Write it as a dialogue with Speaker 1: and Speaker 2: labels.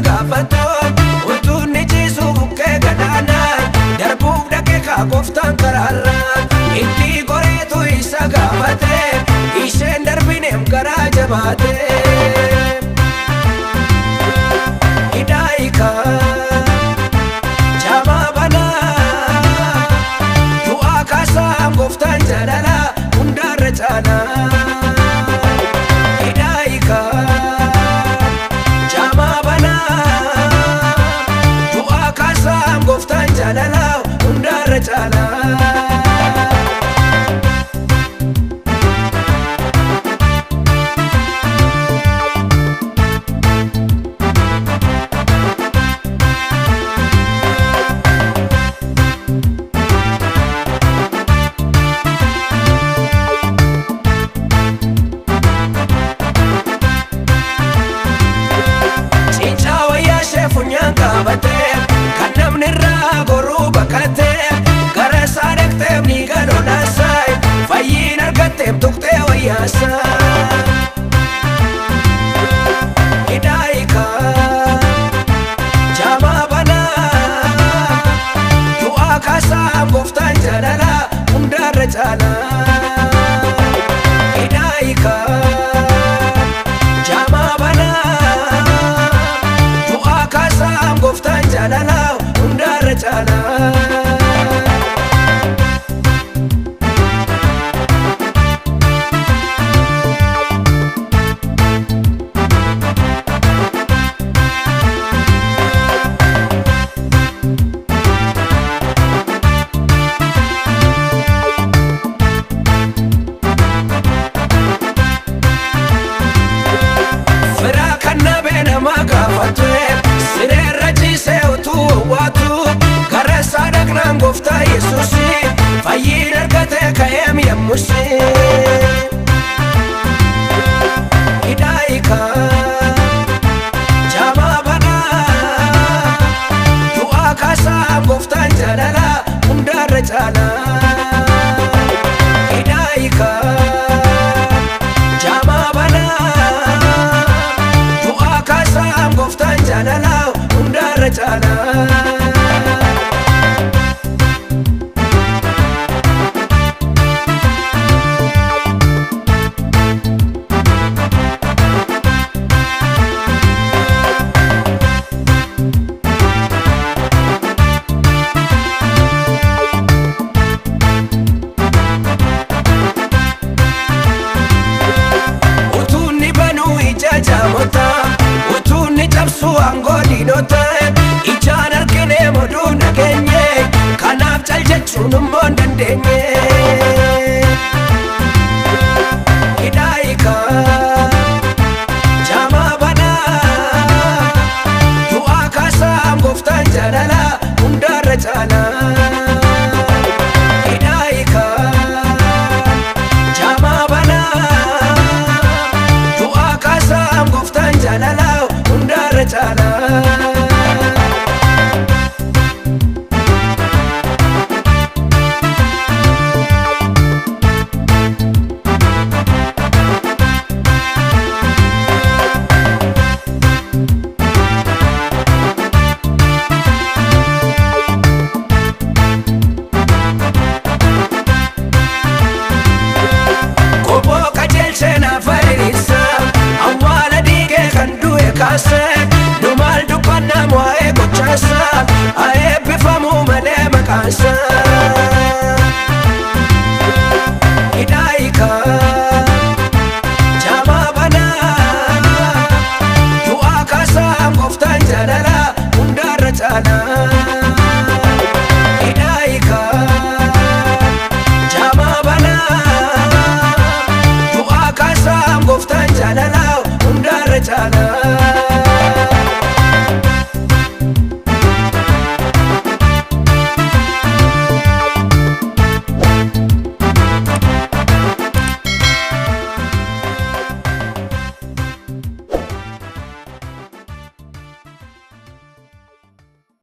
Speaker 1: gaafatu utuun ni ciisu bukkee gadaanaa darbuuf dhaqee kaakoftaan karaarraa itti goreetu isa gaafate isheen darbineem garaa jabaate hidaayika jaamaa banaa du'aa kaasaa gooftaan jaalala hundaarra caalaa hidaayika jaamaa banaa du'aa kaasaa gooftaan jaalala hundaarra caalaa kan namni irraa goruu bakkatee gara isaa dhaqxee ni gadhoodhaasaa fayyiin argatteef tuqxee wayyaasaa hidaayika jaamaa banaa du'aa kaasaa gooftaan jaalala hundaarra caalaa hidaayika jaamaa banaa du'aa kaasaa gooftaan jaalala hundaarra caalaa sireerra ciisee utuu waatu gara isaa dhaqnaan gooftaa Yesuusi fayyiin argatee ka'eem yemmusi hidaayika jaamaa banaa du'aa kaasaa gooftaan jaalala hundaarra caalaa hidaayika jaamaa banaa du'aa kaasaa gooftaan jaalala hundaarra caalaa utuun ni banuu ija jaamota utuun ni cabsuu aangoo diinota ijaan arginee moduu nageenye kanaaf cal jechuun immoo hin dandeenye hidaayika jaamaa banaa du'aa kaasaa gooftaan jaalala hundaarra caalaa hidaayika jaamaa banaa du'aa kaasaa gooftaan jaalala hundaarra caalaa